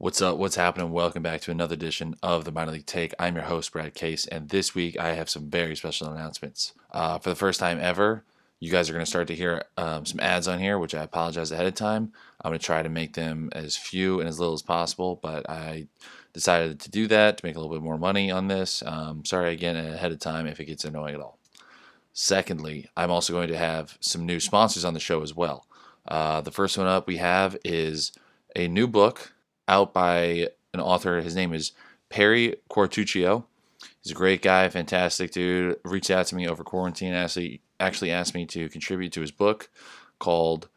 What's up? What's happening? Welcome back to another edition of the Minor League Take. I'm your host, Brad Case, and this week I have some very special announcements. For the first time ever, you guys are going to start to hear some ads on here, which I apologize ahead of time. I'm going to try to make them as few and as little as possible, but I decided to do that to make a little bit more money on this. Sorry again ahead of time if it gets annoying at all. Secondly, I'm also going to have some new sponsors on the show as well. The first one up we have is a new book out by an author. His name is Perry Quartuccio. He's a great guy, fantastic dude. Reached out to me over quarantine, actually asked me to contribute to his book called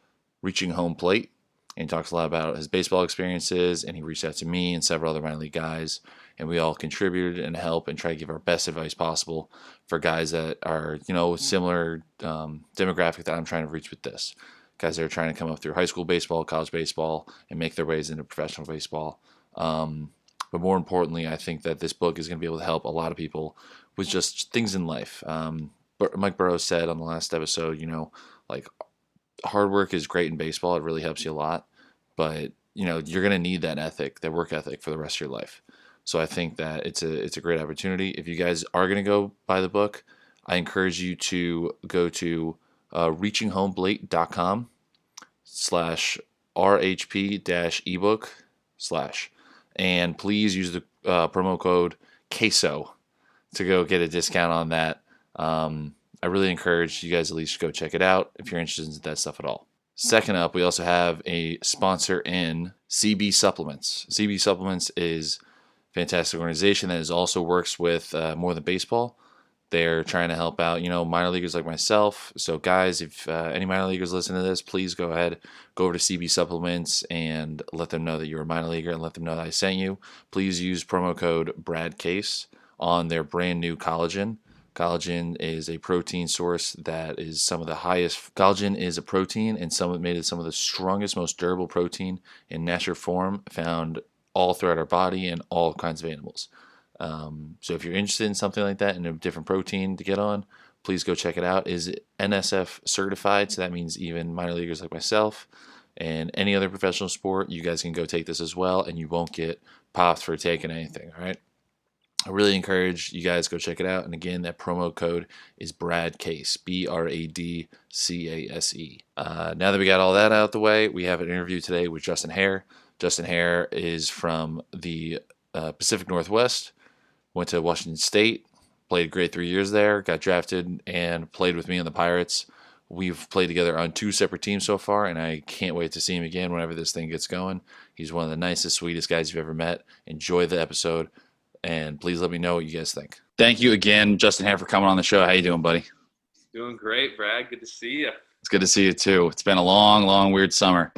Reaching Home Plate. And he talks a lot about his baseball experiences, and he reached out to me and several other minor league guys, and we all contributed and helped and try to give our best advice possible for guys that are, similar demographic that I'm trying to reach with this. Guys that are trying to come up through high school baseball, college baseball, and make their ways into professional baseball. But more importantly, I think that this book is going to be able to help a lot of people with just things in life. But Mike Burrows said on the last episode, like hard work is great in baseball. It really helps you a lot. But, you're going to need that ethic, that work ethic for the rest of your life. So I think that it's a great opportunity. If you guys are going to go buy the book, I encourage you to go to reachinghomeplate.com slash RHP-ebook slash. And please use the promo code QUESO to go get a discount on that. I really encourage you guys at least go check it out if you're interested in that stuff at all. Second up, we also have a sponsor in CB Supplements. CB Supplements is a fantastic organization that also works with more than baseball. They're trying to help out, minor leaguers like myself. So, guys, if any minor leaguers listen to this, please go ahead, go over to CB Supplements and let them know that you're a minor leaguer and let them know that I sent you. Please use promo code BRADCASE on their brand new collagen. Collagen is a protein source that is some of the highest. Collagen is a protein and made it some of the strongest, most durable protein in natural form found all throughout our body and all kinds of animals. So if you're interested in something like that and a different protein to get on, please go check it out. Is NSF certified, so that means even minor leaguers like myself and any other professional sport, you guys can go take this as well, and you won't get popped for taking anything. All right. I really encourage you guys go check it out. And again, that promo code is BRADCASE, BRADCASE. Now that we got all that out of the way, we have an interview today with Justin Harrer. Justin Harrer is from the Pacific Northwest, went to Washington State, played a great 3 years there, got drafted, and played with me on the Pirates. We've played together on 2 separate teams so far, and I can't wait to see him again whenever this thing gets going. He's one of the nicest, sweetest guys you've ever met. Enjoy the episode. And please let me know what you guys think. Thank you again, Justin Harrer, for coming on the show. How you doing, buddy? Doing great, Brad. Good to see you. It's good to see you too. It's been a long, long, weird summer.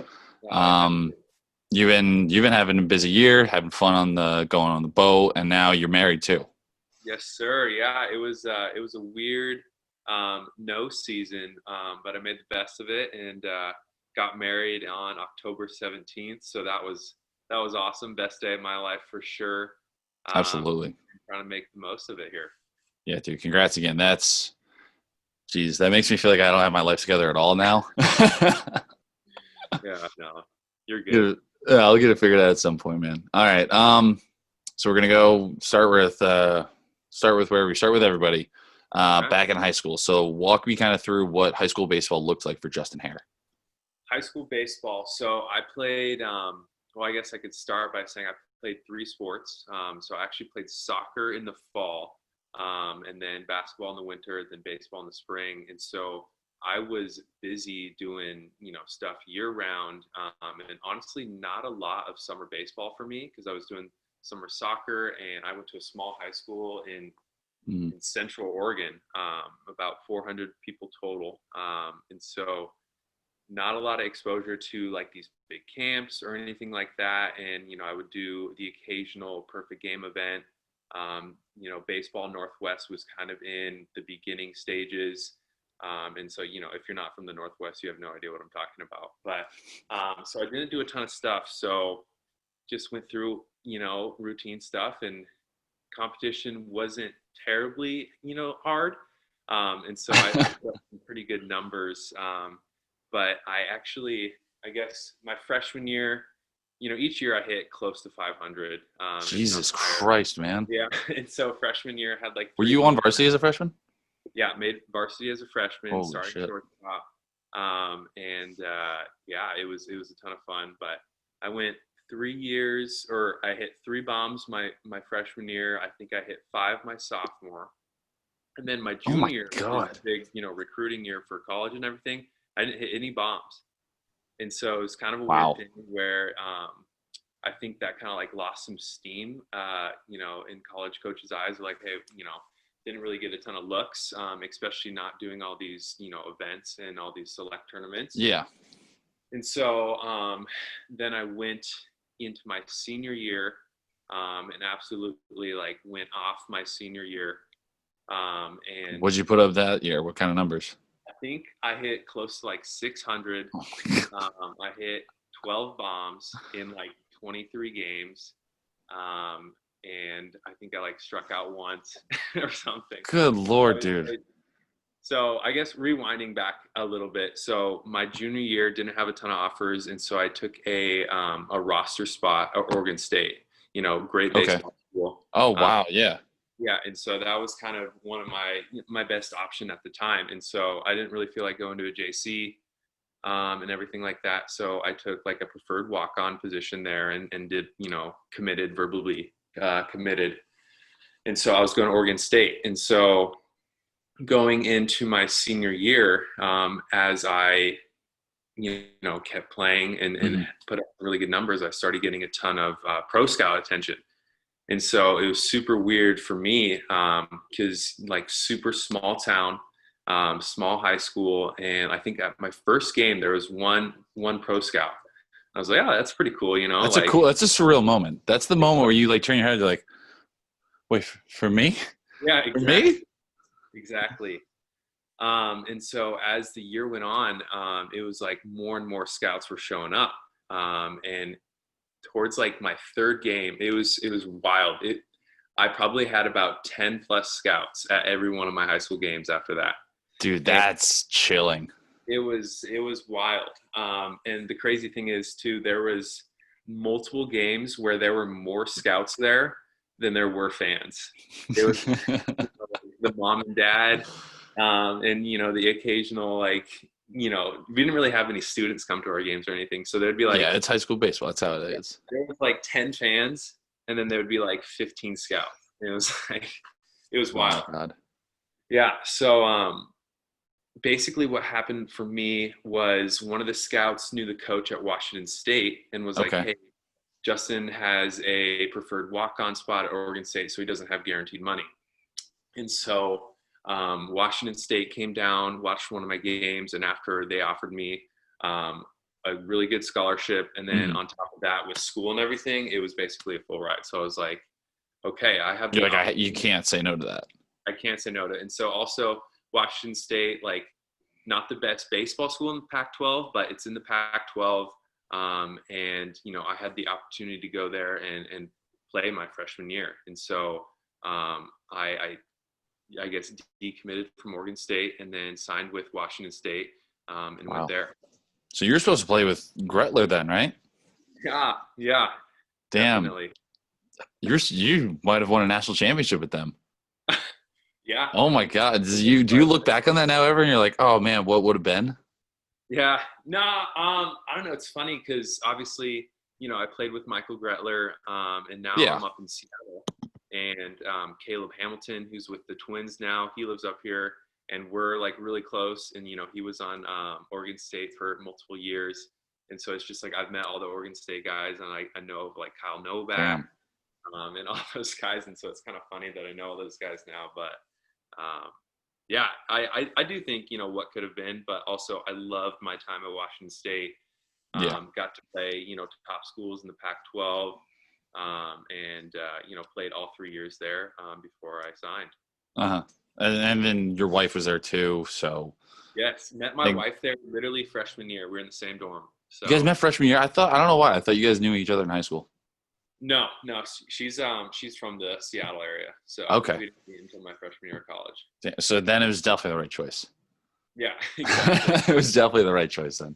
You've been having a busy year, having fun going on the boat, and now you're married too. Yes, sir. Yeah, it was a weird no season, but I made the best of it and got married on October 17th. So that was awesome. Best day of my life for sure. Absolutely. Trying to make the most of it here. Yeah, dude. Congrats again. That makes me feel like I don't have my life together at all now. Yeah, no, you're good. I'll get it figured out at some point, man. All right. So we're gonna go start with where we start with everybody. Back in high school. So walk me kind of through what high school baseball looked like for Justin Harrer. High school baseball. So I played. Well, I guess I could start by saying I played 3 sports. So I actually played soccer in the fall, and then basketball in the winter, then baseball in the spring. And so I was busy doing, stuff year round. And honestly, not a lot of summer baseball for me because I was doing summer soccer, and I went to a small high school in Central Oregon, about 400 people total. And so not a lot of exposure to like these big camps or anything like that. And, I would do the occasional perfect game event. Baseball Northwest was kind of in the beginning stages. And so, if you're not from the Northwest, you have no idea what I'm talking about. But so I didn't do a ton of stuff. So just went through, routine stuff, and competition wasn't terribly, hard. And so I got some pretty good numbers. But I guess my freshman year, each year I hit close to 500. If not Jesus higher. Christ, man. Yeah. And so freshman year I had like Were three you on home. varsity as a freshman? Yeah, made varsity as a freshman, Holy starting shit. shortstop. And yeah, it was a ton of fun. But I went 3 years, or I hit three bombs my freshman year. I think I hit five my sophomore, and then my Oh my junior is God. a big recruiting year for college and everything. I didn't hit any bombs, and so it's kind of a weird Wow. thing where I think that kind of like lost some steam, in college coaches' eyes. Like, hey, didn't really get a ton of looks, especially not doing all these, events and all these select tournaments. Yeah. And so then I went into my senior year and absolutely like went off my senior year. And What'd you put up that year? What kind of numbers? I think I hit close to like 600. Oh my God. I hit 12 bombs in like 23 games. And I think I like struck out once or something. Good Lord, dude. So I guess rewinding back a little bit. So my junior year didn't have a ton of offers, and so I took a roster spot at Oregon State. Great Okay. baseball school. Oh, wow. Yeah. Yeah, and so that was kind of one of my best option at the time. And so I didn't really feel like going to a JC and everything like that. So I took like a preferred walk-on position there and did committed, verbally committed. And so I was going to Oregon State. And so going into my senior year, as I kept playing and put up really good numbers, I started getting a ton of pro scout attention. And so it was super weird for me because like super small town, small high school. And I think at my first game, there was one pro scout. I was like, oh, that's pretty cool. That's like, that's a surreal moment. That's the moment where you like turn your head, you're like, wait, for me? Yeah, For exactly. me? Exactly. And so as the year went on, it was like more and more scouts were showing up. And towards like my third game, it was wild. I probably had about 10 plus scouts at every one of my high school games after that. Dude, that's chilling. It was wild. And the crazy thing is too, there was multiple games where there were more scouts there than there were fans. There was the mom and dad, and the occasional we didn't really have any students come to our games or anything. So there'd be like, yeah, it's high school baseball. That's how it is. There was like 10 fans, and then there would be like 15 scouts. It was like, it was wild. Oh, God. Yeah. So basically what happened for me was one of the scouts knew the coach at Washington State and was like, hey, Justin has a preferred walk-on spot at Oregon State, so he doesn't have guaranteed money. And so Washington State came down, watched one of my games, and after they offered me a really good scholarship, and then on top of that with school and everything, it was basically a full ride. So I was like, okay, I have you can't say no to that. I can't say no to it. And so also Washington State, like not the best baseball school in the Pac-12, but it's in the Pac-12. And I had the opportunity to go there and play my freshman year. And so I guess decommitted from Oregon State and then signed with Washington State and went there. So you're supposed to play with Gretler then, right? Yeah. Damn. Definitely. You might have won a national championship with them. Yeah. Oh my God. Do you look back on that now ever and you're like, oh man, what would have been? Yeah. No, I don't know. It's funny because obviously, I played with Michael Gretler and now I'm up in Seattle. And Caleb Hamilton, who's with the Twins now, he lives up here, and we're like really close. And he was on Oregon State for multiple years, and so it's just like I've met all the Oregon State guys, and I know of like Kyle Novak and all those guys, and so it's kind of funny that I know all those guys now. But yeah, I do think what could have been, but also I loved my time at Washington State. Got to play top schools in the Pac-12. And played all 3 years there before I signed. And then your wife was there too, so yes, met my wife there literally freshman year. We were in the same dorm. So you guys met freshman year? I don't know why. I thought you guys knew each other in high school. No, she's from the Seattle area, so we didn't meet until my freshman year of college. So then it was definitely the right choice. Yeah, exactly. It was definitely the right choice then.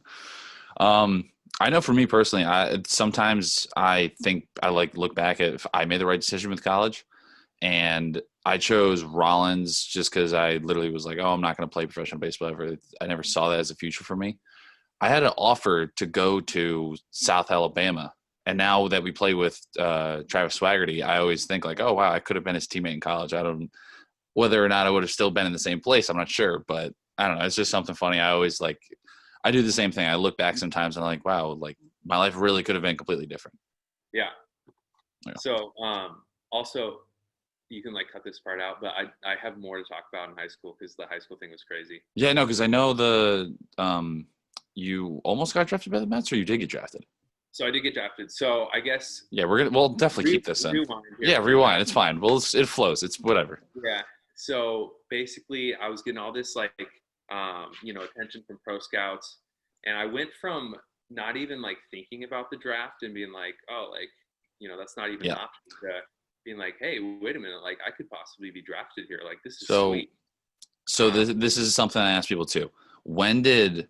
I know for me personally, sometimes I think I like look back at if I made the right decision with college, and I chose Rollins just because I literally was like, oh, I'm not going to play professional baseball ever. I never saw that as a future for me. I had an offer to go to South Alabama, and now that we play with Travis Swaggerty, I always think like, oh wow, I could have been his teammate in college. I don't whether or not I would have still been in the same place. I'm not sure, but I don't know. It's just something funny. I always like I do the same thing. I look back sometimes and I'm like, wow, like my life really could have been completely different. Yeah. Yeah. So also you can like cut this part out, but I have more to talk about in high school because the high school thing was crazy. Yeah, no, because I know the you almost got drafted by the Mets, or you did get drafted. So I did get drafted. So I guess Yeah, we'll definitely keep this in. rewind here Yeah, for a rewind. minute. It's fine. Well, it flows. It's whatever. Yeah. So basically, I was getting all this like attention from pro scouts, and I went from not even like thinking about the draft and being like, oh, like that's not even an Yeah. option, to being like, hey, wait a minute, like I could possibly be drafted here. Like this is So sweet. this is something I ask people too. When did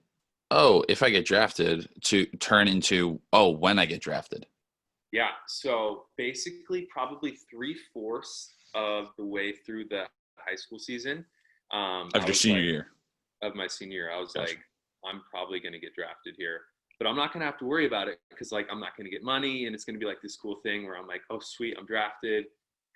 if I get drafted to turn into when I get drafted? Yeah. So basically, probably 3/4 of the way through the high school season, Of I your was senior like, year. of my senior year, I was Gotcha. like, I'm probably going to get drafted here, but I'm not going to have to worry about it because like I'm not going to get money, and it's going to be like this cool thing where I'm like, oh sweet, I'm drafted,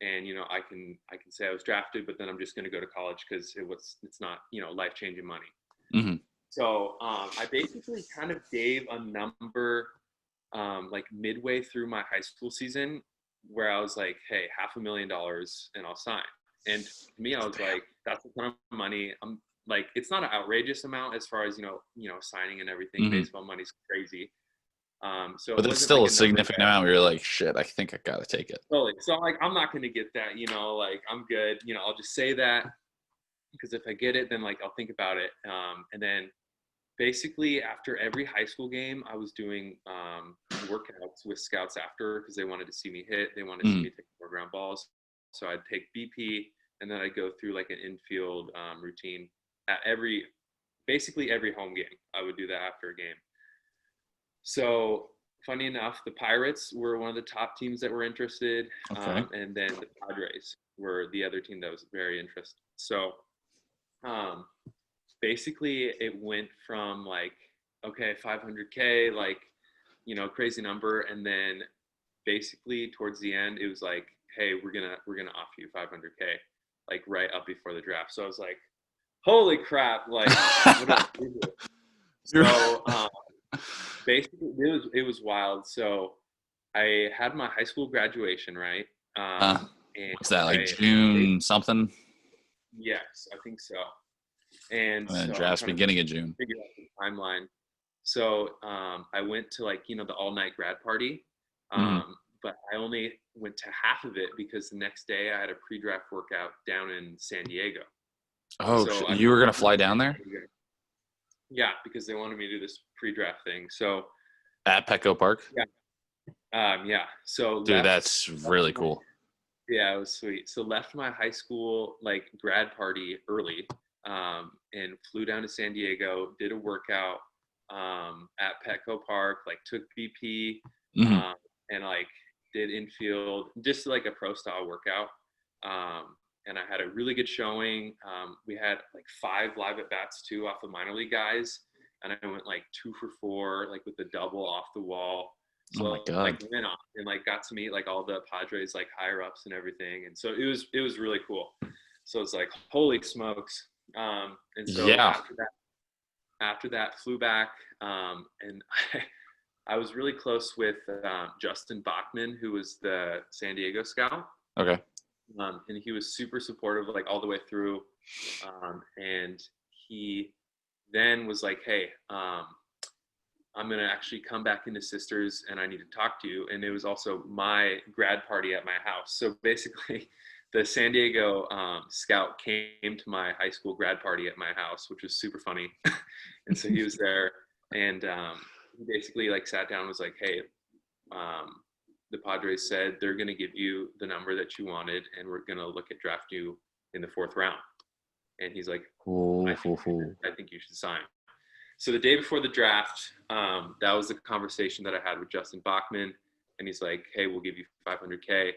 and I can say I was drafted, but then I'm just going to go to college because it's not life changing money. Hmm. So I basically kind of gave a number like midway through my high school season where I was like, hey, $500,000 and I'll sign. And to me, I was like, that's a ton of money. I'm like, it's not an outrageous amount as far as signing and everything. Hmm. Baseball money's crazy. So it But it's wasn't still like a a number significant that amount where you're like, shit, I think I gotta take it. totally. So like, I'm not gonna get that. Like I'm good. I'll just say that because if I get it, then like I'll think about it. And then basically after every high school game, I was doing workouts with scouts after because they wanted to see me hit. They wanted to see Mm. me take more ground balls. So I'd take BP and then I'd go through like an infield routine at basically every home game. I would do that after a game. So funny enough, the Pirates were one of the top teams that were interested, Okay. and then the Padres were the other team that was very interested. So um, basically it went from like okay 500K, like crazy number, and then basically towards the end it was like, hey, we're gonna offer you 500K, like right up before the draft. So I was like, holy crap, like what do I do here? So basically it was wild. So I had my high school graduation, right? uh, And what's that, like I June something? yes, I think so. And And then so I'm drafts trying to beginning of June. figure out the timeline. So I went to like the all night grad party, Hmm. but I only went to half of it because the next day I had a pre-draft workout down in San Diego. Oh, So I you were flew gonna down to fly down San there Diego. Yeah, because they wanted me to do this pre-draft thing. So at Petco Park? yeah, yeah. So Dude, left. that's really cool. Yeah, it was sweet. So left my high school like grad party early, and flew down to San Diego. Did a workout at Petco Park. Like took BP, Hmm. um, and like did infield, just like a pro style workout. And I had a really good showing. We had like 5 live at bats too off the minor league guys, and I went like 2 for 4, like with the double off the wall. Oh my So like God. went off and like got to meet like all the Padres like higher ups and everything, and so it was really cool. So it's like holy smokes. And so Yeah. after that flew back, and I was really close with Justin Bachman, who was the San Diego scout, Okay. and he was super supportive like all the way through. And he then was like, hey, I'm going to actually come back into Sisters and I need to talk to you. And it was also my grad party at my house. So basically, the San Diego scout came to my high school grad party at my house, which was super funny. And so he was there, and he basically like sat down and was like, hey, the Padres said they're going to give you the number that you wanted, and we're going to look at draft you in the 4th round. And he's like, Ooh, I foo, think, foo. I think you should sign. So the day before the draft, that was the conversation that I had with Justin Bachman, and he's like, "Hey, we'll give you 500K,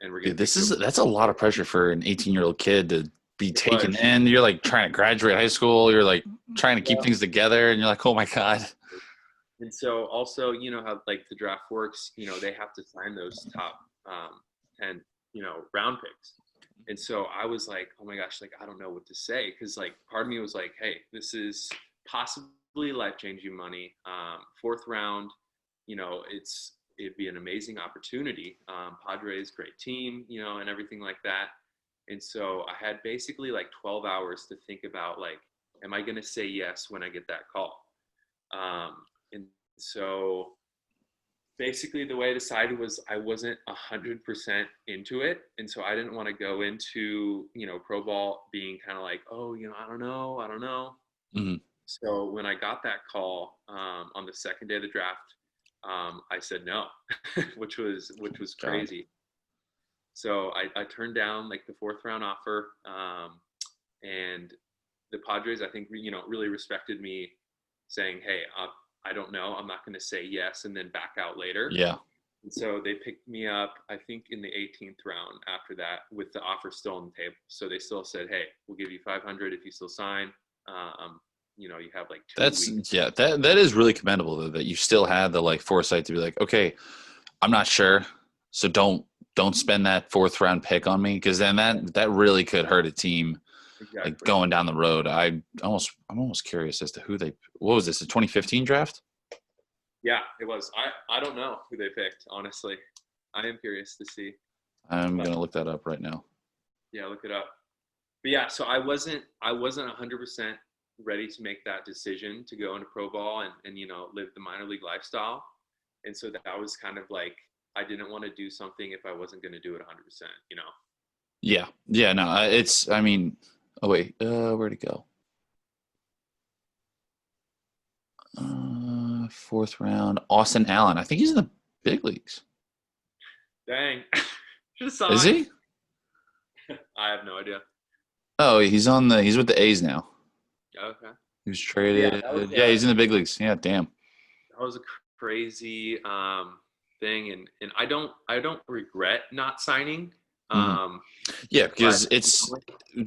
and we're gonna Dude, pick you up." that's a lot of pressure for an 18-year-old kid to be It taken was. in. You're like trying to graduate high school. You're like trying to keep Yeah. things together, and you're like, oh my god. And so also, how like the draft works, they have to sign those top 10, round picks. And so I was like, oh my gosh, like I don't know what to say because like part of me was like, hey, this is possibly life changing money. Fourth round, it'd be an amazing opportunity. Padres, great team, and everything like that. And so I had basically like 12 hours to think about like, am I going to say yes when I get that call? And so basically the way I decided was I wasn't 100% into it. And so I didn't want to go into, pro ball being kind of like, oh, I don't know. Hmm. So when I got that call on the second day of the draft, I said no, which was God. crazy. So I turned down like the fourth round offer, and the Padres I think really respected me, saying, "Hey, I don't know. I'm not going to say yes and then back out later." Yeah. And so they picked me up, I think, in the 18th round after that, with the offer still on the table. So they still said, "Hey, we'll give you 500 if you still sign." You have like 2 weeks. That is really commendable though, that you still had the like foresight to be like, okay, I'm not sure, so don't spend that fourth round pick on me because then that really could hurt a team like Exactly. going down the road. I'm almost curious as to who they. What was this? The 2015 draft? Yeah, it was. I don't know who they picked, honestly. I am curious to see. I'm But gonna look that up right now. yeah, look it up. But yeah, so I wasn't 100% ready to make that decision to go into pro ball and live the minor league lifestyle. And so that was kind of like I didn't want to do something if I wasn't going to do it 100%. Yeah, yeah. No, it's. I mean, oh wait, where'd it go? Fourth round, Austin Allen. I think he's in the big leagues. Dang. Should have Is signed. he? I have no idea. Oh, he's with the A's now. Okay. He was Yeah, traded. that was Yeah, he's in the big leagues. Yeah, damn. a crazy thing, and I don't regret not signing. Hmm. Um, Yeah, but because it's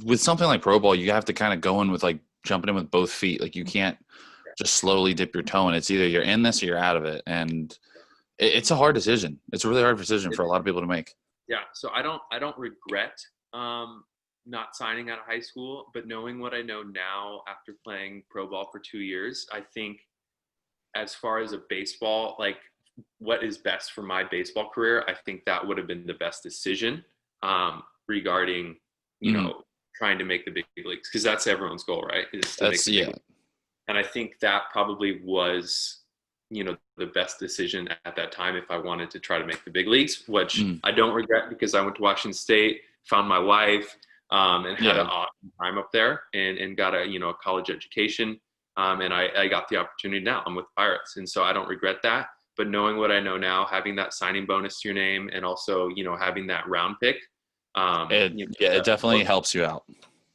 with something like pro ball, you have to kind of go in with like jumping in with both feet. Like you can't just slowly dip your toe in. It's either you're in this or you're out of it, and it's a hard decision. It's a really hard decision it, for a lot of people to make. yeah, so I don't regret not signing out of high school, but knowing what I know now after playing pro ball for 2 years, I think as far as a baseball, like what is best for my baseball career, I think that would have been the best decision regarding, Hmm. trying to make the big leagues because that's everyone's goal, right? Is to make That's the big yeah, leagues. And I think that probably was, the best decision at that time if I wanted to try to make the big leagues, which mm, I don't regret because I went to Washington State, found my wife, and had yeah, an awesome time up there and got a college education. And I got the opportunity now. I'm with Pirates. And so I don't regret that. But knowing what I know now, having that signing bonus to your name and also, having that round pick, it definitely helps you out.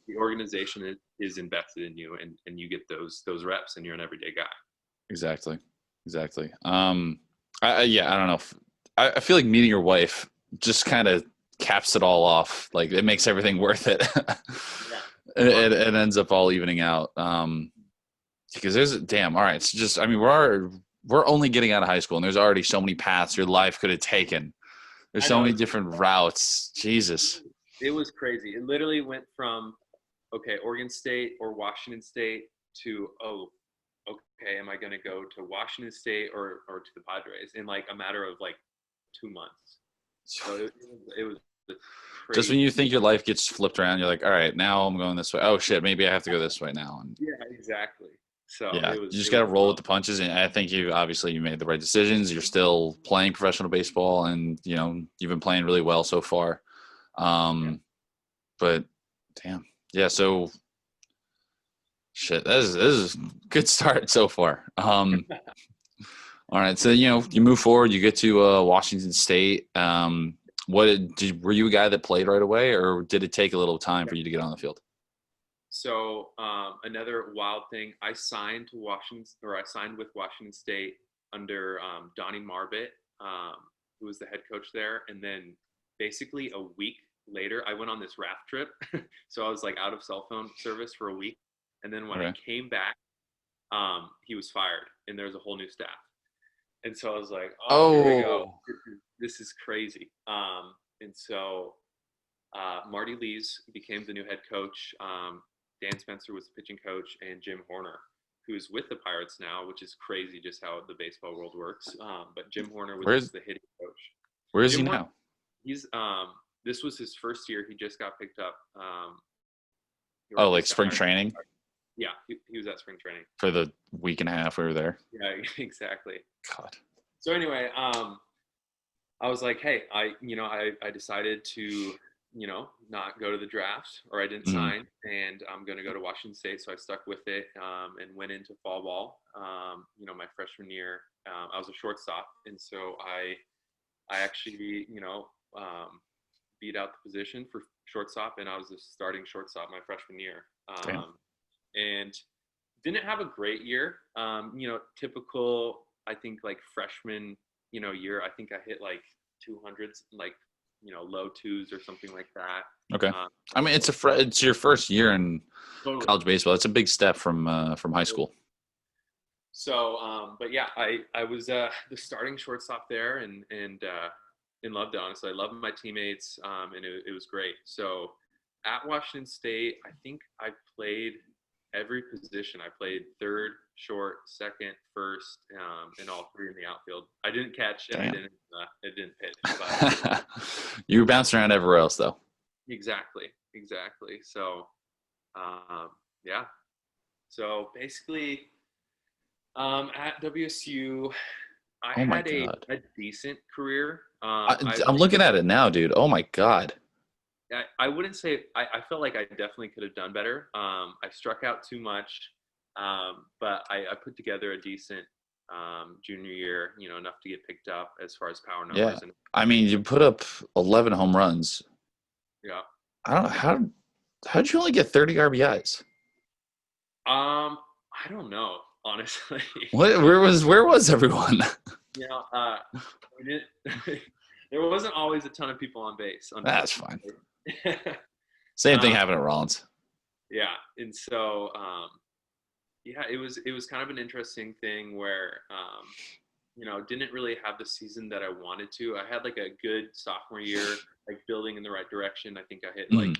the organization is invested in you and you get those reps and you're an everyday guy. Exactly, exactly. Yeah, I don't know. I feel like meeting your wife just kind of caps it all off. Like it makes everything worth it. Yeah. It ends up all evening out. Because there's damn. All right, it's just. I mean, we're only getting out of high school, and there's already so many paths your life could have taken. There's I so know many different routes. Jesus. it was crazy. It literally went from okay, Oregon State or Washington State to okay, am I going to go to Washington State or to the Padres in like a matter of like 2 months? So it was Just when crazy. you think your life gets flipped around, you're like, all right, now I'm going this way. Oh shit, maybe I have to go this way now. And Yeah, exactly. So yeah, it was you just it got to was roll with the punches. And I think you made the right decisions. You're still playing professional baseball, and you've been playing really well so far. yeah. But damn, yeah. So shit, this is a good start so far. All right, so you move forward. You get to Washington State. Were you a guy that played right away, or did it take a little time for you to get on the field? So another wild thing, I signed with Washington State under Donnie Marbett, who was the head coach there, and then basically a week later, I went on this raft trip. So I was like out of cell phone service for a week, and then when I Okay. came back, he was fired, and there was a whole new staff. And so I was like, oh, here we go. Oh, This is crazy. And so Marty Lees became the new head coach. Dan Spencer was the pitching coach, and Jim Horner, who's with the Pirates now, which is crazy just how the baseball world works. But Jim Horner was where's just the hitting coach. where is he Jim Horner, now? he's this was his first year. He just got picked up. Oh, like just got spring hired. training Yeah, he was at spring training. for the week and a half we were there. Yeah, exactly. God. So anyway, I was like, hey, I decided to, not go to the draft, or I didn't Mhm. sign, and I'm going to go to Washington State. So I stuck with it, and went into fall ball. My freshman year, I was a shortstop. And so I actually, beat out the position for shortstop, and I was a starting shortstop my freshman year. Damn. And didn't have a great year. Typical, I think, like freshman, year. I think I hit like 200s, like, low twos or something like that. Okay. Um, I mean, it's your first year in totally. college baseball. It's a big step from high school. So, but yeah, I was the starting shortstop there, and loved it. Honestly, I loved my teammates, and it was great. So, at Washington State, I think I played every position. I played third, short, second, first, and all three in the outfield. I didn't catch, and Damn. I didn't pitch. But You were bouncing around everywhere else, though. exactly. So, yeah. So basically, at WSU, I Oh my had God. a decent career. I'm looking at it now, dude. Oh my God. I wouldn't say I felt like I definitely could have done better. I struck out too much, but I put together a decent junior year. Enough to get picked up as far as power Yeah. numbers. And I mean, you put up 11 home runs. yeah, I don't know how'd you only get 30 RBIs? I don't know, honestly. Where was everyone? you know, uh, we didn't, there wasn't always a ton of people on base. That's fine. Unfortunately. Same thing happened at Rollins. Yeah, and so yeah, it was kind of an interesting thing where didn't really have the season that I wanted to. I had like a good sophomore year, like building in the right direction. I think I hit like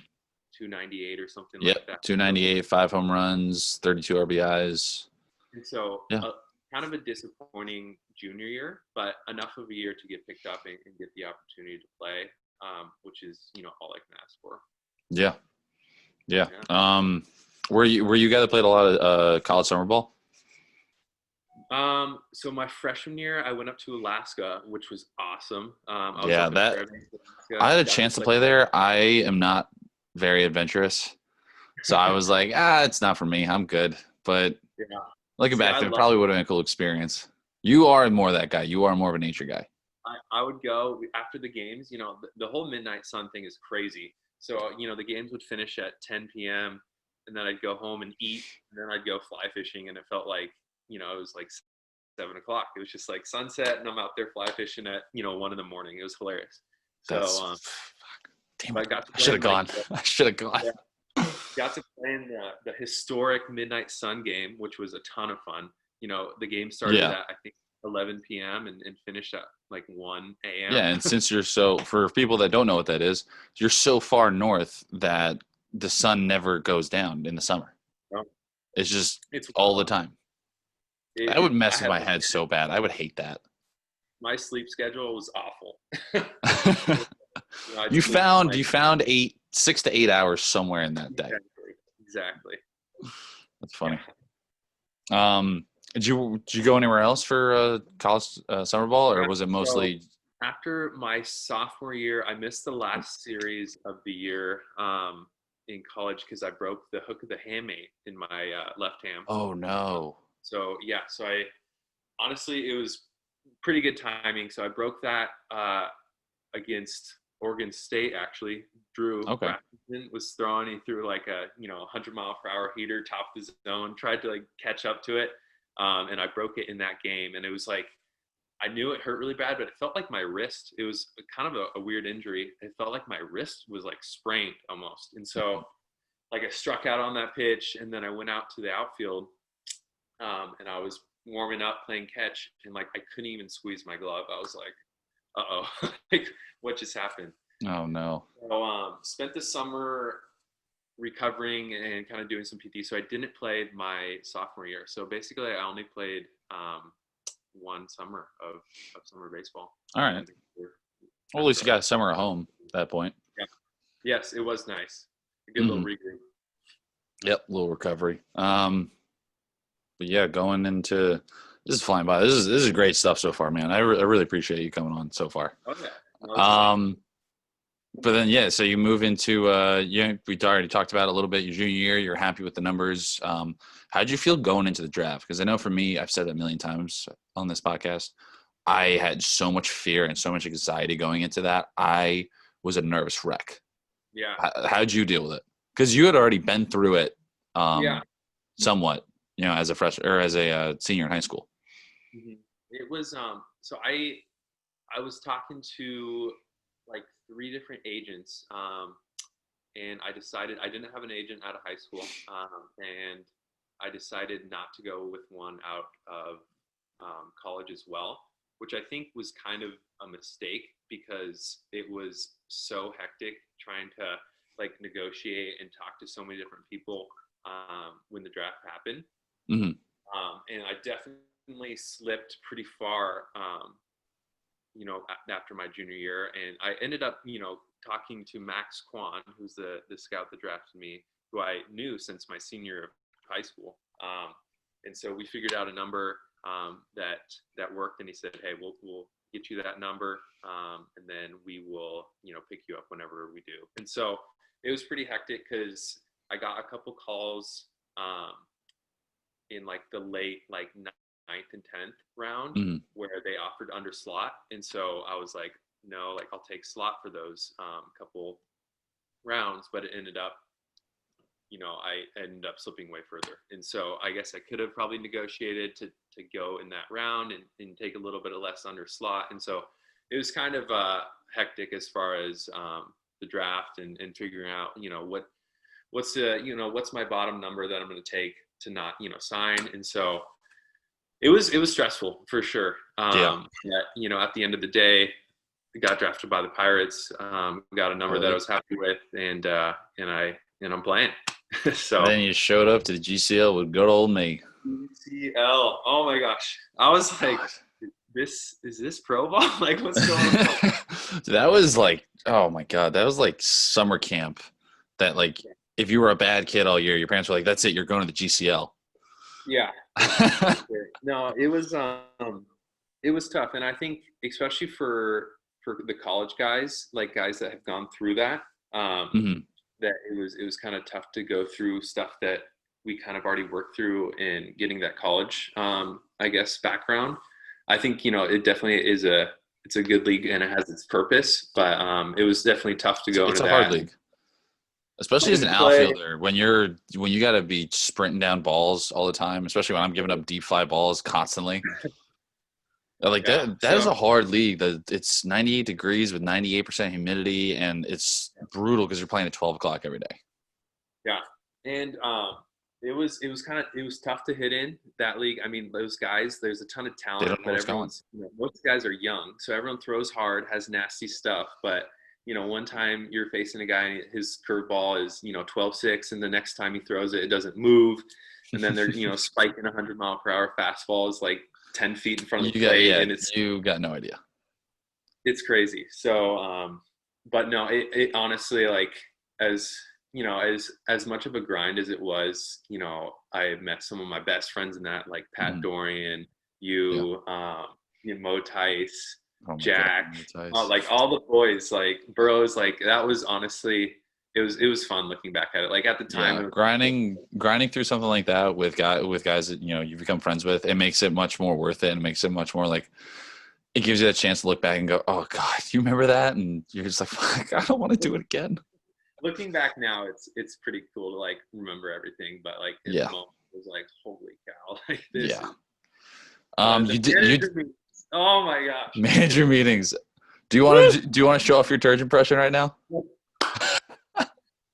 298 or something Yep, like that. 298, 5 home runs, 32 RBIs. And so Yeah. kind of a disappointing junior year, but enough of a year to get picked up and get the opportunity to play, which is all I can ask for. Yeah. Were you a guy that played a lot of college summer ball? So my freshman year, I went up to Alaska, which was awesome. I had a chance to play there. I am not very adventurous, so I was like, it's not for me. I'm good. But yeah. looking back, it probably would have been a cool experience. You are more that guy. You are more of a nature guy. I would go after the games. The whole midnight sun thing is crazy. So the games would finish at 10 p.m. and then I'd go home and eat, and then I'd go fly fishing, and it felt like it was like 7 o'clock. It was just like sunset, and I'm out there fly fishing at 1 in the morning. It was hilarious. So damn it. I should have gone. I should have gone. Yeah. Got to play in the historic midnight sun game, which was a ton of fun. The game started at I think 11 p.m. and finished at like 1 a.m. Yeah, and since for people that don't know what that is, you're so far north that the sun never goes down in the summer. Oh. It's all the time. That would mess with my head so bad. I would hate that. My sleep schedule was awful. You found 6 to 8 hours somewhere in that day. Exactly. That's funny. Did you go anywhere else for college summer ball, or was it mostly? So after my sophomore year, I missed the last series of the year in college because I broke the hook of the hamate in my left hand. Oh no. So I honestly, it was pretty good timing. So I broke that against Oregon State actually. Drew Okay. Rasmussen was throwing. He threw like a 100-mile-per-hour heater, top of the zone. Tried to like catch up to it, and I broke it in that game. And it was like I knew it hurt really bad, but it felt like my wrist. It was kind of a weird injury. It felt like my wrist was like sprained almost. And so like I struck out on that pitch, and then I went out to the outfield, and I was warming up playing catch, and like I couldn't even squeeze my glove. I was like, uh-oh, like what just happened? Oh no. So spent the summer recovering and kind of doing some PT. So I didn't play my sophomore year. So basically I only played one summer of summer baseball. All right. Well, at least you got a summer at home at that point. Yeah. Yes, it was nice. A good little regroup. Yep, little recovery. But yeah, going into this is flying by. This is great stuff so far, man. I really appreciate you coming on so far. Okay. But then yeah, so you move into we already talked about it a little bit. Your junior year, you're happy with the numbers. How did you feel going into the draft? Because I know for me, I've said it a million times on this podcast, I had so much fear and so much anxiety going into that. I was a nervous wreck. Yeah. How did you deal with it? Because you had already been through it, somewhat, as a freshman or as a senior in high school. Mm-hmm. It was so I was talking to like 3 different agents, and I decided I didn't have an agent out of high school, and I decided not to go with one out of college as well, which I think was kind of a mistake because it was so hectic trying to like negotiate and talk to so many different people when the draft happened. Mm-hmm. And I definitely slipped pretty far, after my junior year. And I ended up, talking to Max Kwan, who's the scout that drafted me, who I knew since my senior year of high school. And so we figured out a number that worked. And he said, hey, we'll get you that number. And then we will, pick you up whenever we do. And so it was pretty hectic because I got a couple calls in like the late, like 9th and 10th round, where they offered under slot. And so I was like, no, like I'll take slot for those couple rounds, but it ended up, I ended up slipping way further. And so I guess I could have probably negotiated to go in that round and take a little bit of less under slot. And so it was kind of hectic as far as the draft and figuring out, what's my bottom number that I'm going to take to not, sign. And so it was stressful for sure. But, at the end of the day, I got drafted by the Pirates, got a number that I was happy with, and I'm playing. So and then you showed up to the GCL with good old me. GCL. Oh my gosh. I was like, is this pro ball? Like, what's going on? That was like, oh my God, that was like summer camp. That like, if you were a bad kid all year, your parents were like, that's it, you're going to the GCL. Yeah. No, it was tough. And I think especially for the college guys, like guys that have gone through that, that it was kind of tough to go through stuff that we kind of already worked through in getting that college, I guess, background. I think, it definitely is it's a good league and it has its purpose, but it was definitely tough to go into that. It's a hard league. Especially as an outfielder, when you got to be sprinting down balls all the time, especially when I'm giving up deep fly balls constantly. Like that is a hard league. It's 98 degrees with 98% humidity, and it's brutal because you're playing at 12 o'clock every day. Yeah, and it was tough to hit in that league. I mean, those guys, there's a ton of talent, but most guys are young, so everyone throws hard, has nasty stuff, but one time you're facing a guy, his curveball is, 12-6, and the next time he throws it, it doesn't move. And then they're, spiking 100-mile-per-hour fastballs like 10 feet in front of the plate. And you got no idea. It's crazy. So, but no, it honestly, like, as much of a grind as it was, I met some of my best friends in that, like Pat Dorian, Mo Tice, Jack, like all the boys, like Burroughs, like that was honestly, it was fun looking back at it. Like at the time, grinding through something like that with guys that you become friends with, it makes it much more worth it, and makes it much more like it gives you that chance to look back and go, oh God, you remember that? And you're just like, fuck, I don't want to do it again. Looking back now, it's pretty cool to like remember everything, but like in the Yeah. moment, it was like, holy cow, like this Yeah. is the You did you manager meetings. Oh my gosh. manager meetings. Woo! Do you want to show off your Turge impression right now?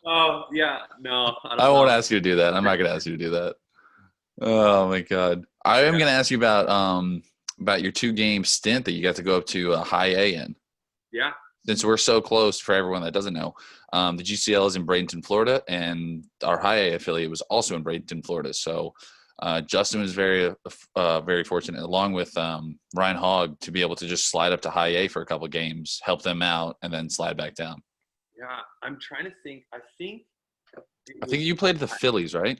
Oh yeah, no, I I don't won't know. ask you to do that. I'm not gonna ask you to do that. Oh my God. I am Yeah, gonna ask you about your 2 game stint that you got to go up to high A in. yeah, Since we're so close, for everyone that doesn't know, the GCL is in Bradenton, Florida, and our high A affiliate was also in Bradenton, Florida. So Justin was very fortunate, along with Ryan Hogg, to be able to just slide up to high A for a couple games, help them out, and then slide back down. yeah. I'm trying to think. I think it I think was. you played the Phillies, right?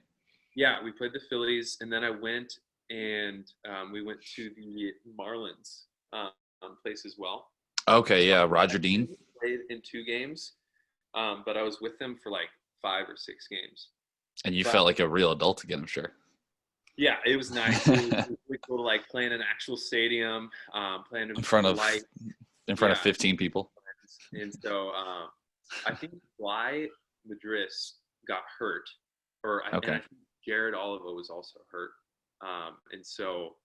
Yeah, we played the Phillies, and then I went and we went to the Marlins place as well. Okay, So yeah, I Roger Dean. played in 2 games, but I was with them for like 5 or 6 games. And you But felt like a real adult again, I'm sure. yeah, it was nice. It was really cool to like play in an actual stadium, playing in in front the of light. in front of Yeah, 15 people. and so I think Fly Madris got hurt, and I Okay. think Jared Oliva was also hurt, and so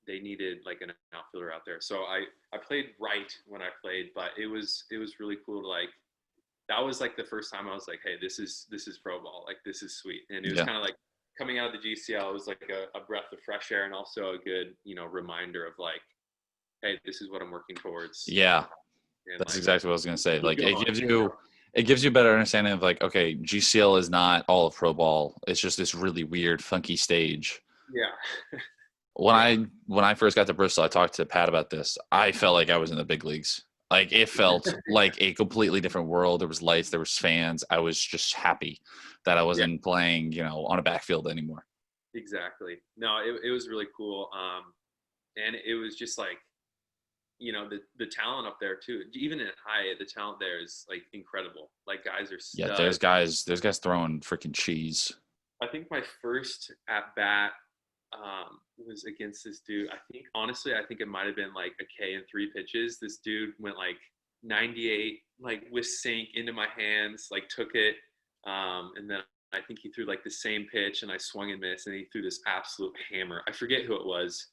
they needed like an outfielder out there. So I played right when I played, but it was really cool to like. That was like the first time I was like, hey, this is pro ball, like this is sweet, and it was Yeah. kind of like coming out of the GCL. It was like a breath of fresh air and also a good reminder of like, hey, this is what I'm working towards, Yeah. and That's like exactly what I was gonna say. keep Like going. it gives you a better understanding of like, okay, GCL is not all of pro ball. It's just this really weird, funky stage. Yeah, When yeah, I first got to Bristol, I talked to Pat about this. I felt like I was in the big leagues. Like it felt like a completely different world. There was lights, there was fans. I was just happy that I yeah. wasn't playing, on a backfield anymore. Exactly. No, it was really cool. And it was just like, the talent up there too. Even in high, the talent there is like incredible. Like guys are Yeah, studs. there's guys throwing freaking cheese. I think my first at bat was against this dude. I think it might have been like a K and 3 pitches. This dude went like 98, like with sink into my hands, like took it, and then I think he threw like the same pitch, and I swung and missed, and he threw this absolute hammer. I forget who it was,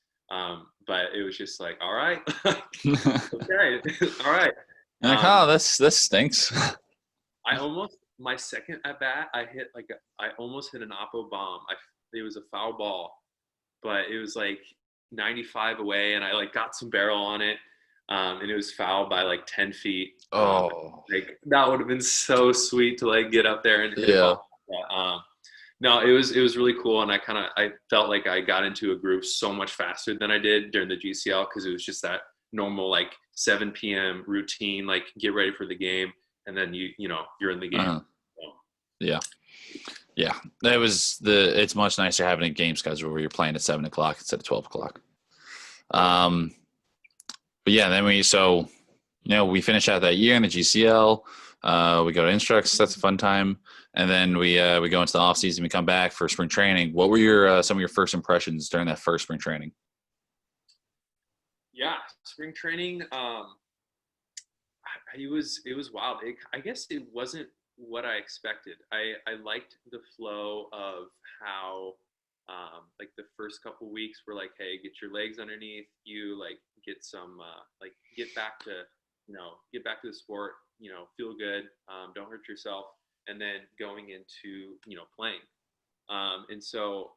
but it was just like, all right, okay, all right. Like, oh, this stinks. I almost my second at bat, I almost hit an oppo bomb. It was a foul ball, but it was like 95 away, and I like got some barrel on it, and it was fouled by like 10 feet. Oh, Like that would have been so sweet to like get up there and hit a yeah. ball. But, no, it was really cool, and I felt like I got into a groove so much faster than I did during the GCL because it was just that normal like 7 p.m. routine, like get ready for the game, and then you're in the game. Uh-huh. So, Yeah. Yeah. It's much nicer having a game schedule where you're playing at 7 o'clock instead of 12 o'clock. Um, but yeah, then we finish out that year in the GCL. We go to Instructs. That's a fun time. And then we go into the off season. We come back for spring training. What were your some of your first impressions during that first spring training? yeah, spring training. It was wild. I guess it wasn't what I expected. I liked the flow of how like the first couple weeks were like, hey, get your legs underneath you, like get some like get back to the sport, feel good, don't hurt yourself, and then going into playing. And so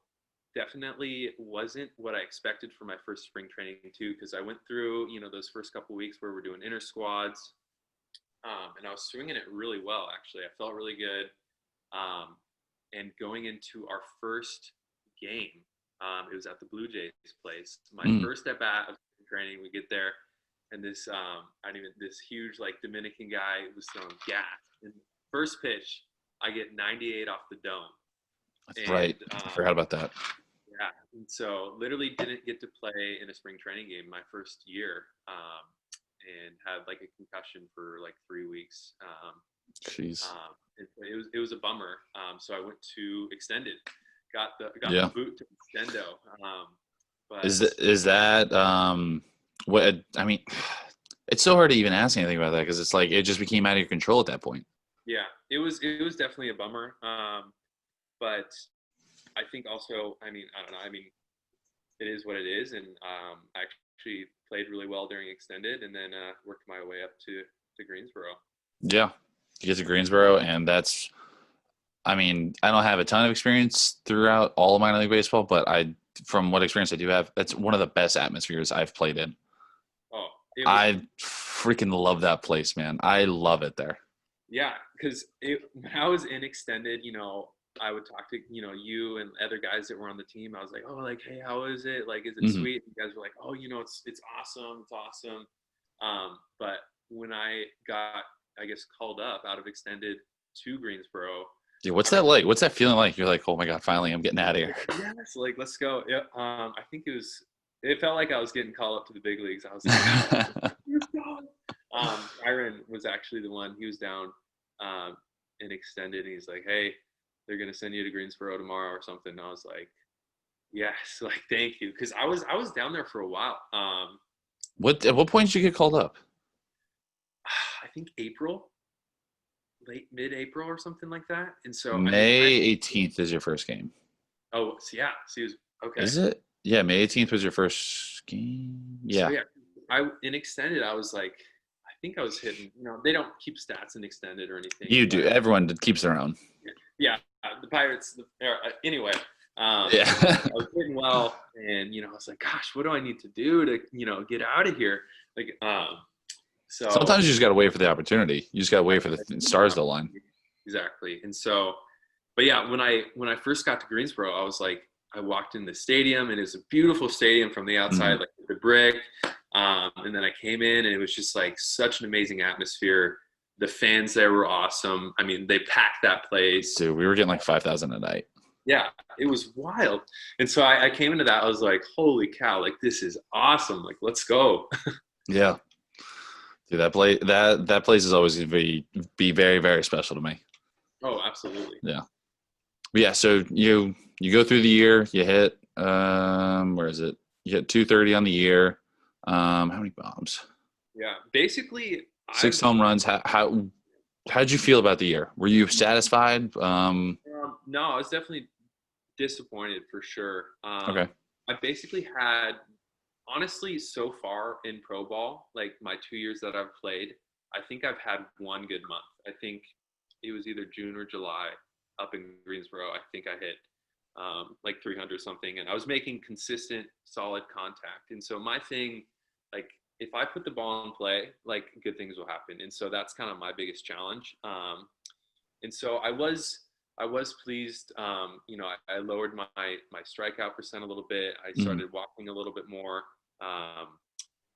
definitely wasn't what I expected for my first spring training too, because I went through those first couple weeks where we're doing inter squads, and I was swinging it really well. Actually, I felt really good. And going into our first game, it was at the Blue Jays place. My Mm. first at bat of training, we get there, and this this huge like Dominican guy was throwing gas. And first pitch, I get 98 off the dome. That's And right. I forgot about that. yeah, and so literally didn't get to play in a spring training game my first year, and had like a concussion for like 3 weeks. Jeez. It was a bummer. So I went to extended, got the Yeah. boot to extendo. But Is that What I mean, it's so hard to even ask anything about that because it's like it just became out of your control at that point. Yeah, it was definitely a bummer. But I think also, I mean, I don't know. I mean, it is what it is, and I actually played really well during extended, and then worked my way up to Greensboro. Yeah, you get to Greensboro, and that's. I mean, I don't have a ton of experience throughout all of minor league baseball, but from what experience I do have, that's one of the best atmospheres I've played in. Oh, it was I freaking love that place, man. I love it there. yeah, because when I was in extended, I would talk to you and other guys that were on the team. I was like, oh, like, hey, how is it? Like, is it Hmm. sweet? And you guys were like, oh, it's awesome, it's awesome. But when I got, I guess, called up out of extended to Greensboro, Yeah, what's I that like? What's that feeling like? You're like, oh my god, finally, I'm getting out of here. yes, like let's go. Yeah, I think it felt like I was getting called up to the big leagues. I was like, let's go. Byron was actually the one. He was down and extended. And he's like, hey, they're gonna send you to Greensboro tomorrow or something. And I was like, yes, like thank you, because I was down there for a while. What at what point did you get called up? I think April, late mid-April or something like that. And so I mean, May 18th is your first game. oh so yeah, so he was okay. Is it? Yeah, May 18th was your first game. So Yeah, yeah, I in extended, I was like, I think I was hitting. They don't keep stats in extended or anything, you do. but Everyone keeps their own. yeah, the Pirates. Anyway, Yeah. I was hitting well, and I was like, gosh, what do I need to do to get out of here? Like, so Sometimes you just got to wait for the opportunity. You just got to wait for the stars to align. exactly, and so, but yeah, when I first got to Greensboro, I was like, I walked in the stadium, and it was a beautiful stadium from the outside, Mhm. like the brick. And then I came in, and it was just like such an amazing atmosphere. The fans there were awesome. I mean, they packed that place. Dude, we were getting like 5,000 a night. Yeah, it was wild. And so I came into that. I was like, holy cow, like this is awesome. Like, let's go. Yeah. Dude, that place is always going to be very, very special to me. Oh, absolutely. Yeah. But yeah, so you go through the year, you hit where is it? You hit 230 on the year. How many bombs? Yeah. Basically, Six home runs. How'd you feel about the year? Were you satisfied? no, I was definitely disappointed for sure. Okay. I basically had, honestly, so far in pro ball, like my 2 years that I've played, I think I've had one good month. I think it was either June or July up in Greensboro. I think I hit like 300 something, and I was making consistent, solid contact. And so my thing, like, if I put the ball in play, like good things will happen. And so that's kind of my biggest challenge. And so I was pleased. I lowered my strikeout percent a little bit. I Mhm. started walking a little bit more.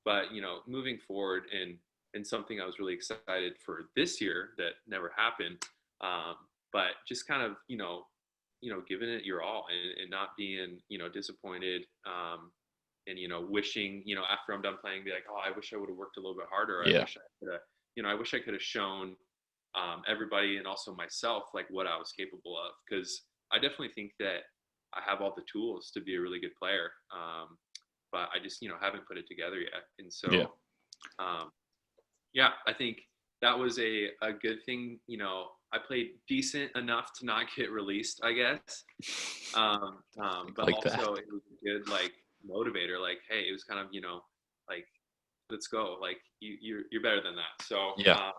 But moving forward, and something I was really excited for this year that never happened. Um, but just kind of giving it your all, and not being disappointed. And wishing after I'm done playing, be like, oh, I wish I would have worked a little bit harder. I Yeah. wish I could have I wish I could have shown everybody, and also myself, like what I was capable of, because I definitely think that I have all the tools to be a really good player, but I just haven't put it together yet. And Yeah. so yeah, I think that was a good thing. I played decent enough to not get released, I guess. But Like that. also it was a good like motivator. Like, hey, it was kind of like, let's go. Like you're better than that. So Yeah.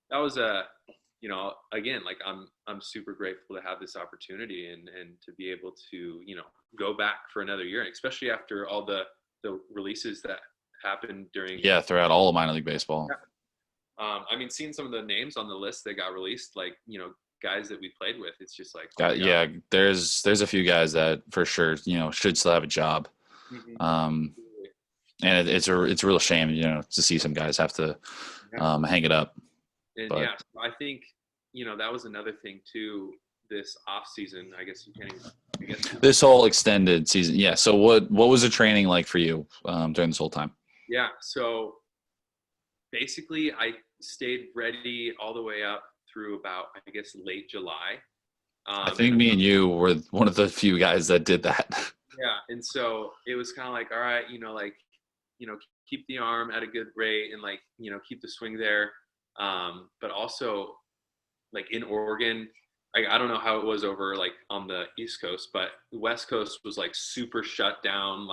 that was again, like I'm super grateful to have this opportunity, and to be able to go back for another year, and especially after all the releases that happened during. Yeah, throughout all of minor league baseball. I mean, seeing some of the names on the list that got released, like guys that we played with, it's just like, oh my god. Yeah, there's a few guys that for sure, should still have a job. Mhm. Um, and it's a real shame, to see some guys have to hang it up. And But yeah, I think that was another thing too. This off season, I guess you can't even. I guess. this whole extended season, yeah. So what was the training like for you during this whole time? Yeah. So basically, I stayed ready all the way up through about, I guess, late July. I think me and you were one of the few guys that did that. Yeah, and so it was kind of like, all right, like, keep the arm at a good rate and like, keep the swing there. But also like in Oregon, I don't know how it was over like on the East Coast, but the West Coast was like super shut down.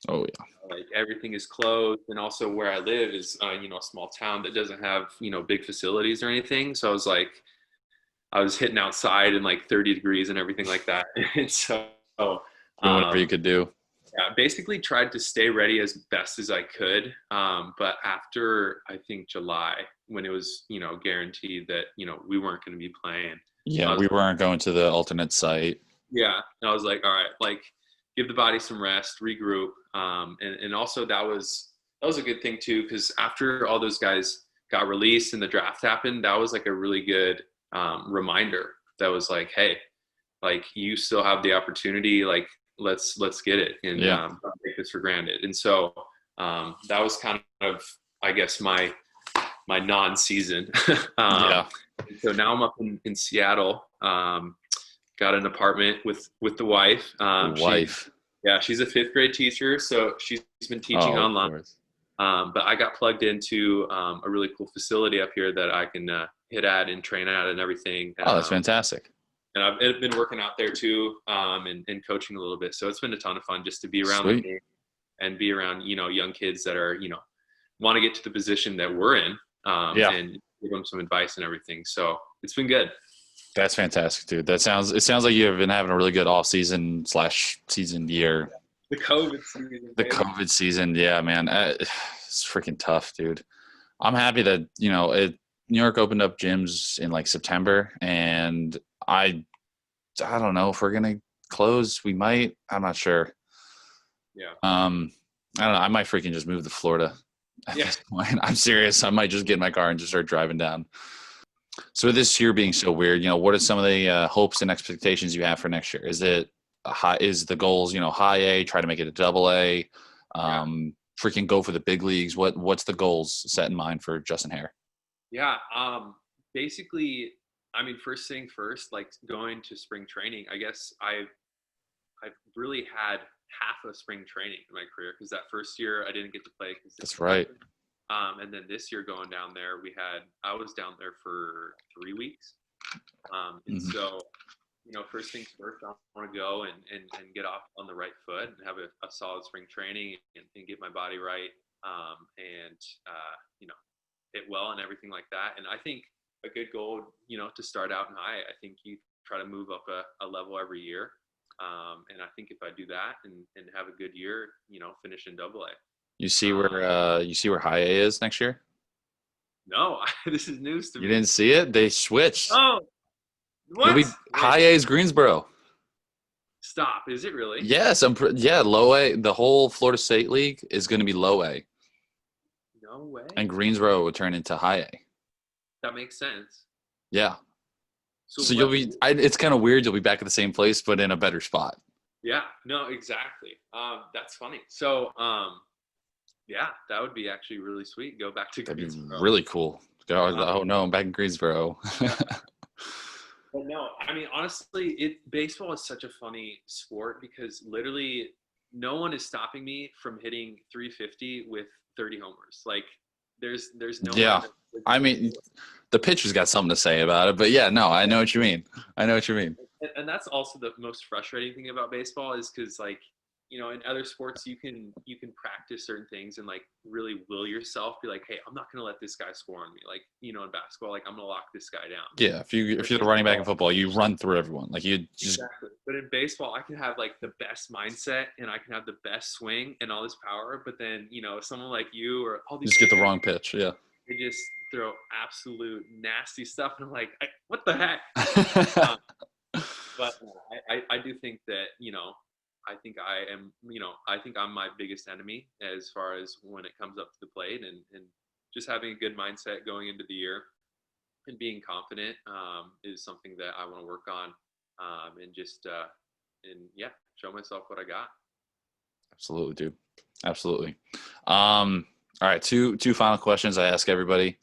Oh yeah. Like everything is closed. And also where I live is, a small town that doesn't have, big facilities or anything. So I was hitting outside in like 30 degrees and everything like that. And so, Doing whatever you could do. yeah, basically tried to stay ready as best as I could. But after I think July, when it was, guaranteed that, we weren't going to be playing. Yeah, we weren't going to the alternate site. Yeah. And I was like, all right, like give the body some rest, regroup. And also that was a good thing too, because after all those guys got released and the draft happened, that was like a really good reminder that was like, hey, like you still have the opportunity, like let's get it and don't take this for granted. And so that was kind of, I guess, my non-season. Yeah. So now I'm up in Seattle. Got an apartment with the wife. She's a 5th grade teacher, so she's been teaching online. But I got plugged into a really cool facility up here that I can hit at and train at and everything. Oh, that's fantastic. And I've been working out there too, and coaching a little bit. So it's been a ton of fun just to be around the game and be around, young kids that are, want to get to the position that we're in, and give them some advice and everything. So it's been good. That's fantastic, dude. It sounds like you've been having a really good off season / season year. The COVID season. COVID season. Yeah, man. It's freaking tough, dude. I'm happy that, New York opened up gyms in like September, and I don't know if we're going to close. We might. I'm not sure. Yeah. I don't know. I might freaking just move to Florida at this point. I'm serious. I might just get in my car and just start driving down. So with this year being so weird, what are some of the hopes and expectations you have for next year? Is it is the goals, high A, try to make it a double A, freaking go for the big leagues? What's the goals set in mind for Justin Harrer? Yeah. Basically, I mean, first thing first, like going to spring training, I guess I've really had half of spring training in my career, because that first year I didn't get to play. That's right. And then this year going down there, I was down there for 3 weeks. And so, first things first, I want to go and get off on the right foot and have a solid spring training and get my body right. And hit well and everything like that. And I think a good goal, to start out in high, I think you try to move up a level every year. And I think if I do that and have a good year, finish in double A. You see where high A is next year? No, this is news to me. You didn't see it? They switched. Oh, what? High A is Greensboro. Stop. Is it really? Yes, low A. The whole Florida State League is going to be low A. No way. And Greensboro will turn into high A. That makes sense. Yeah. So you'll be. It's kind of weird. You'll be back at the same place, but in a better spot. Yeah. No. Exactly. That's funny. So, yeah, that would be actually really sweet. Go back to Greensboro. That'd be really cool. Oh no, I'm back in Greensboro. But no, I mean, honestly, baseball is such a funny sport because literally no one is stopping me from hitting 350 with 30 homers. Like there's no. Yeah. I mean, the pitcher's got something to say about it, but yeah, no, I know what you mean. And that's also the most frustrating thing about baseball is because like, in other sports you can practice certain things and like really will yourself be like, hey, I'm not gonna let this guy score on me. Like, in basketball, like I'm gonna lock this guy down. Yeah, if you're the running back in football, you run through everyone. Like you just exactly. But in baseball, I can have like the best mindset and I can have the best swing and all this power, but then someone like you or all these just get the wrong pitch. Yeah. They just throw absolute nasty stuff, and I'm like, what the heck? But I do think that I think I think I'm my biggest enemy as far as when it comes up to the plate, and just having a good mindset going into the year and being confident is something that I want to work on, and just show myself what I got. Absolutely, dude. Absolutely. All right, two final questions I ask everybody.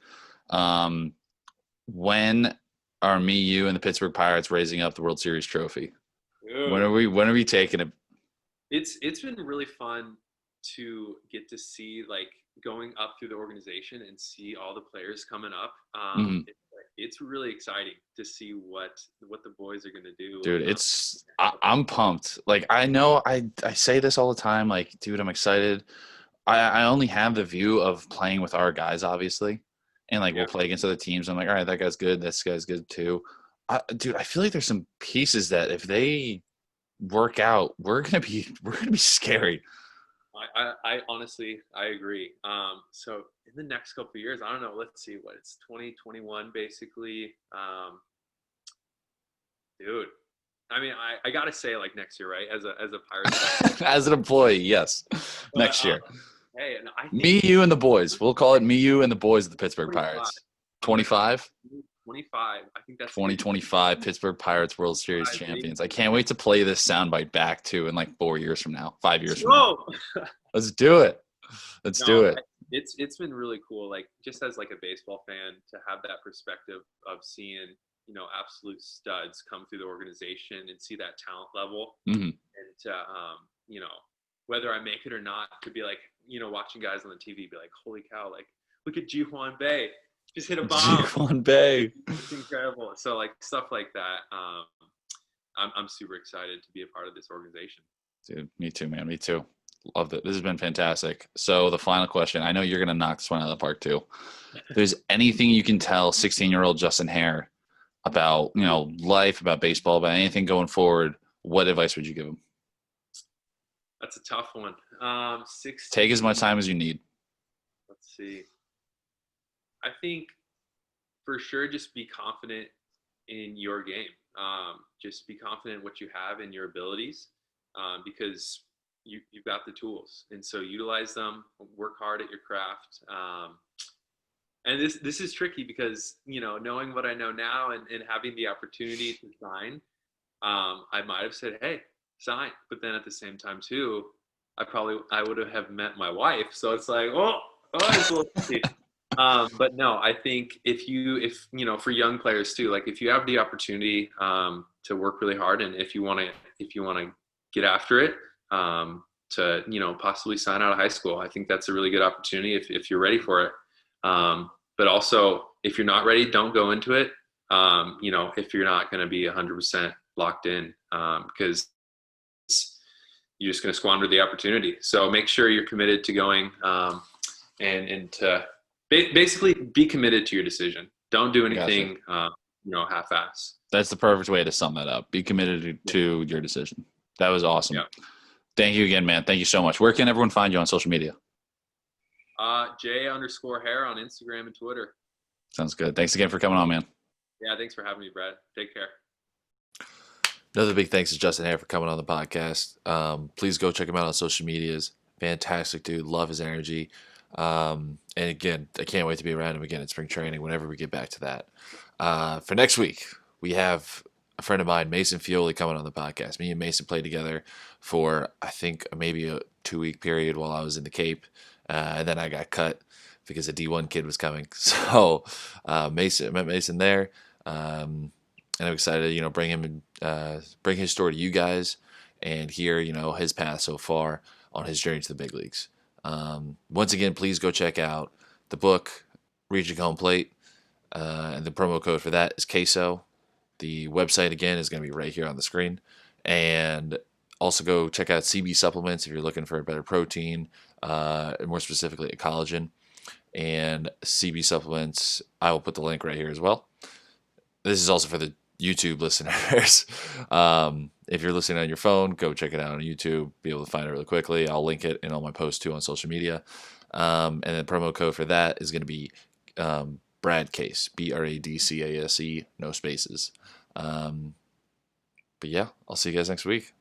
When are me, you, and the Pittsburgh Pirates raising up the World Series trophy? Ooh. When are we taking it? It's been really fun to get to see like going up through the organization and see all the players coming up, Mhm. it's really exciting to see what the boys are going to do. Dude, Couple I'm pumped. Like I know I say this all the time, like, dude, I'm excited. I only have the view of playing with our guys, obviously. And like we'll Yeah, play against other teams. I'm like, all right, that guy's good, this guy's good too. Dude, I feel like there's some pieces that if they work out, we're gonna be scary. I honestly I agree. So in the next couple of years, I don't know. Let's see what it's 2021 basically. Dude, I mean, I gotta say like next year, right? As a Pirates fan, As an employee, yes. but Next year. hey, and I think Me, you, and the boys. We'll call it me, you, and the boys of the Pittsburgh 25. Pirates. I'm gonna 25? 25. I think that's a good 2025 Pittsburgh Pirates World Series 25, champions. I baby. can't wait to play this soundbite back too in like 4 years from now, 5 years Let's from now. go. Let's do it. Let's do No, it. it's been really cool. Like just as like a baseball fan to have that perspective of seeing absolute studs come through the organization and see that talent level, Hmm. and to you know whether I make it or not, to be like watching guys on the TV be like, holy cow, like look at Ji-Hwan Bae, just hit a bomb. G1 Bay. It's incredible. So like stuff like that. I'm super excited to be a part of this organization. Dude, me too, man. Me too. Loved it. This has been fantastic. So the final question, I know you're gonna knock this one out of the park too. If there's anything you can tell 16-year-old Justin Harrer about, life, about baseball, about anything going forward, what advice would you give him? That's a tough one. Take as 16. much time as you need. Let's see. I think for sure, just be confident in your game. Just be confident in what you have and your abilities, because you've got the tools, and so utilize them. Work hard at your craft. And this is tricky because knowing what I know now, and having the opportunity to sign, I might have said, "Hey, sign," but then at the same time too, I would have met my wife. So it's like, it's a little tricky. But no, I think if for young players too, like if you have the opportunity to work really hard, and if you want to get after it, to possibly sign out of high school, I think that's a really good opportunity if you're ready for it. But also, if you're not ready, don't go into it. If you're not going to be 100% locked in, because you're just going to squander the opportunity. So make sure you're committed to going, and to basically be committed to your decision. Don't do Gotcha. anything, half-ass. That's the perfect way to sum that up. Be committed to your decision. That was awesome. Yeah. Thank you again, man. Thank you so much. Where can everyone find you on social media? J_Harrer on Instagram and Twitter. Sounds good. Thanks again for coming on, man. Yeah, thanks for having me, Brad. Take care. Another big thanks to Justin Harrer for coming on the podcast. Please go check him out on social medias. Fantastic dude. Love his energy. And again, I can't wait to be around him again at spring training whenever we get back to that. For next week, we have a friend of mine, Mason Fioli, coming on the podcast. Me and Mason played together for, I think, maybe a 2-week period while I was in the Cape. And then I got cut because a D1 kid was coming. So I met Mason there. And I'm excited to, bring him bring his story to you guys and hear, his path so far on his journey to the big leagues. Once again, please go check out the book, Reaching Home Plate, and the promo code for that is queso. The website again is going to be right here on the screen, and also go check out CB supplements if you're looking for a better protein, and more specifically a collagen. And CB supplements, I will put the link right here as well. This is also for the YouTube listeners. If you're listening on your phone, go check it out on YouTube. Be able to find it really quickly. I'll link it in all my posts too on social media. And the promo code for that is going to be Bradcase, BRADCASE, no spaces. But yeah, I'll see you guys next week.